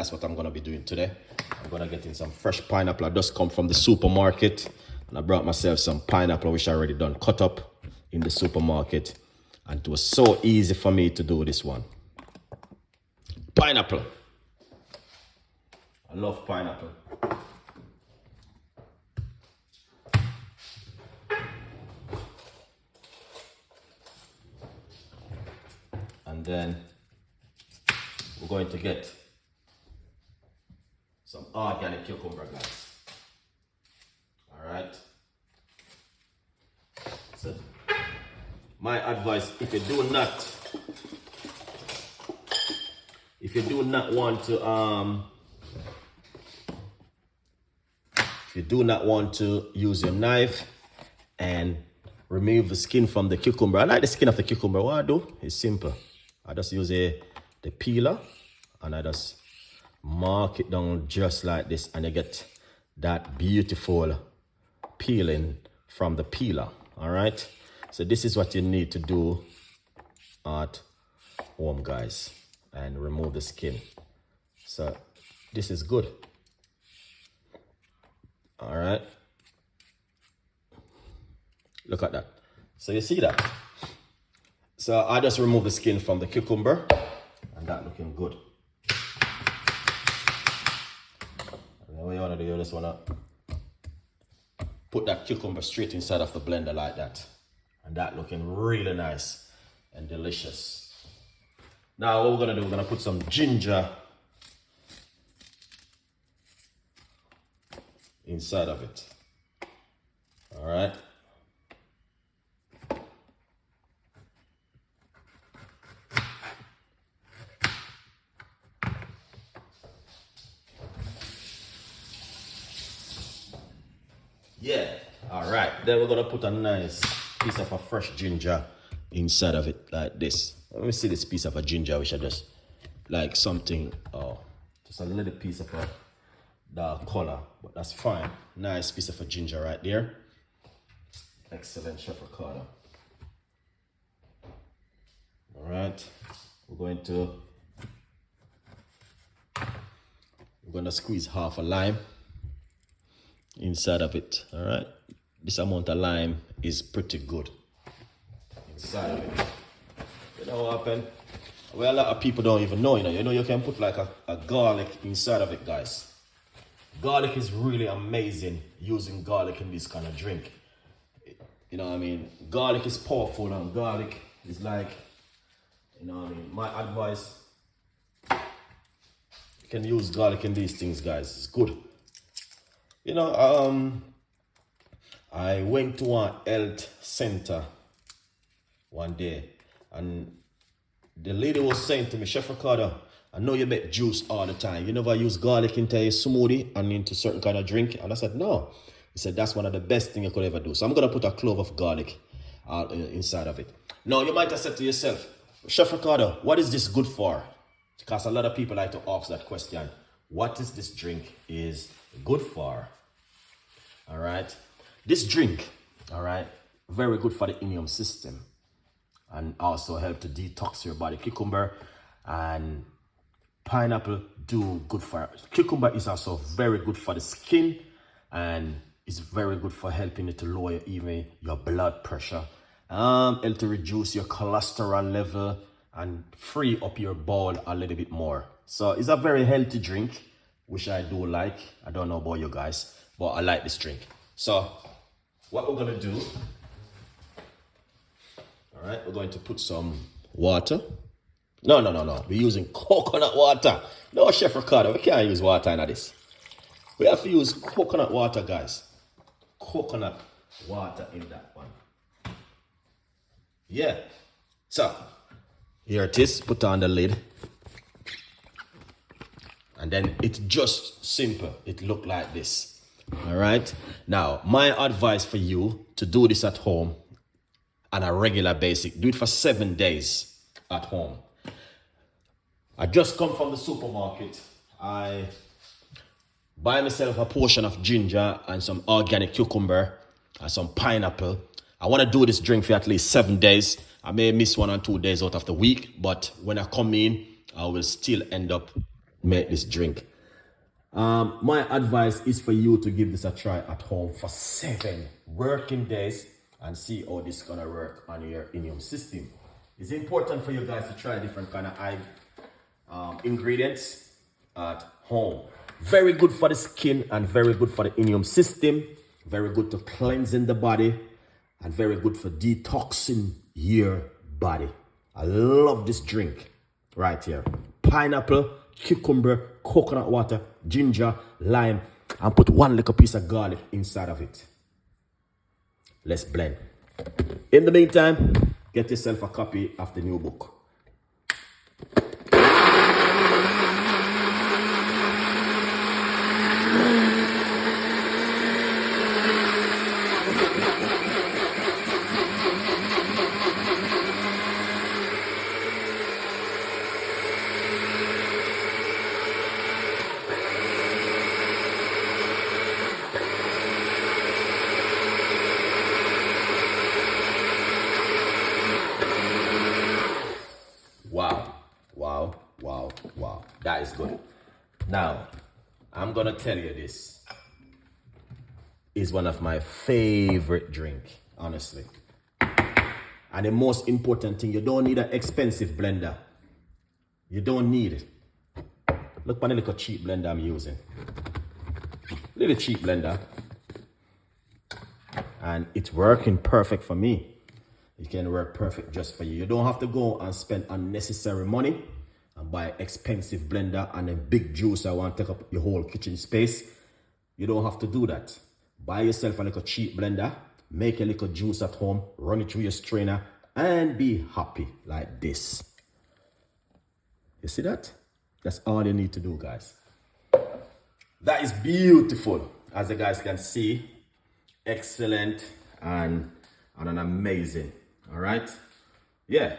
that's what I'm going to be doing today. I'm going to get in some fresh pineapple. I just come from the supermarket and I brought myself some pineapple which I already done cut up in the supermarket, and it was so easy for me to do this one. Pineapple. I love pineapple. And then we're going to get some organic cucumber, guys. All right. So my advice, if you do not want to use your knife and remove the skin from the cucumber. I like the skin of the cucumber. What I do is simple. I just use the peeler and I just mark it down just like this, and you get that beautiful peeling from the peeler. All right. So this is what you need to do at home, guys, and remove the skin. So this is good. All right. Look at that. So you see that? So I just remove the skin from the cucumber, and that looking good. And then what you want to do, you just want to put that cucumber straight inside of the blender like that. And that looking really nice and delicious. Now what we're going to do, we're going to put some ginger inside of it. All right. Yeah, all right. Then we're gonna put a nice piece of a fresh ginger inside of it like this. Let me see this piece of a ginger, which I just like something, just a little piece of a dark color, but that's fine. Nice piece of a ginger right there. Excellent, Chef Ricardo. All right, we're gonna squeeze half a lime inside of it. All right, this amount of lime is pretty good inside of it. You know what happened? Well, a lot of people don't even know, you know you can put like a garlic inside of it, guys. Garlic is really amazing, using garlic in this kind of drink. You know what I mean? Garlic is powerful, and garlic is like, you know what I mean? My advice, you can use garlic in these things, guys. It's good. You know, I went to a health center one day, and the lady was saying to me, Chef Ricardo, I know you make juice all the time. You never use garlic into a smoothie and into certain kind of drink? And I said, no. He said, that's one of the best things you could ever do. So I'm going to put a clove of garlic inside of it. Now, you might have said to yourself, Chef Ricardo, what is this good for? Because a lot of people like to ask that question. What is this drink is good for? All right. This drink, all right, very good for the immune system and also help to detox your body. Cucumber and pineapple do good for. Cucumber is also very good for the skin, and it's very good for helping it to lower even your blood pressure, help to reduce your cholesterol level and free up your bowel a little bit more. So it's a very healthy drink, which I do like. I don't know about you guys, but I like this drink. So what we're gonna do, all right, we're going to put some water. No. We're using coconut water. No, Chef Ricardo, we can't use water in this. We have to use coconut water, guys. Coconut water in that one. Yeah. So here it is. Put on the lid. And then it's just simple. It look like this. All right. Now, my advice for you to do this at home on a regular basis. Do it for 7 days at home. I just come from the supermarket. I buy myself a portion of ginger and some organic cucumber and some pineapple. I want to do this drink for at least 7 days. I may miss 1 or 2 days out of the week, but when I come in, I will still end up make this drink. My advice is for you to give this a try at home for 7 working days and see how this is gonna work on your immune system. It's important for you guys to try different kind of ingredients at home. Very good for the skin and very good for the immune system. Very good to cleansing the body and very good for detoxing your body. I love this drink right here. Pineapple, cucumber, coconut water, ginger, lime, and put 1 little piece of garlic inside of it. Let's blend. In the meantime, get yourself a copy of the new book. Wow. That is good. Now, I'm gonna tell you this is one of my favorite drink, honestly. And the most important thing, you don't need an expensive blender. You don't need it. Look at the little cheap blender I'm using. Little cheap blender. And it's working perfect for me. It can work perfect just for you. You don't have to go and spend unnecessary money and buy expensive blender and a big juicer want to take up your whole kitchen space. You don't have to do that. Buy yourself a little cheap blender, make a little juice at home, run it through your strainer, and be happy like this. You see that? That's all you need to do, guys. That is beautiful, as you guys can see. Excellent and an amazing. All right? Yeah.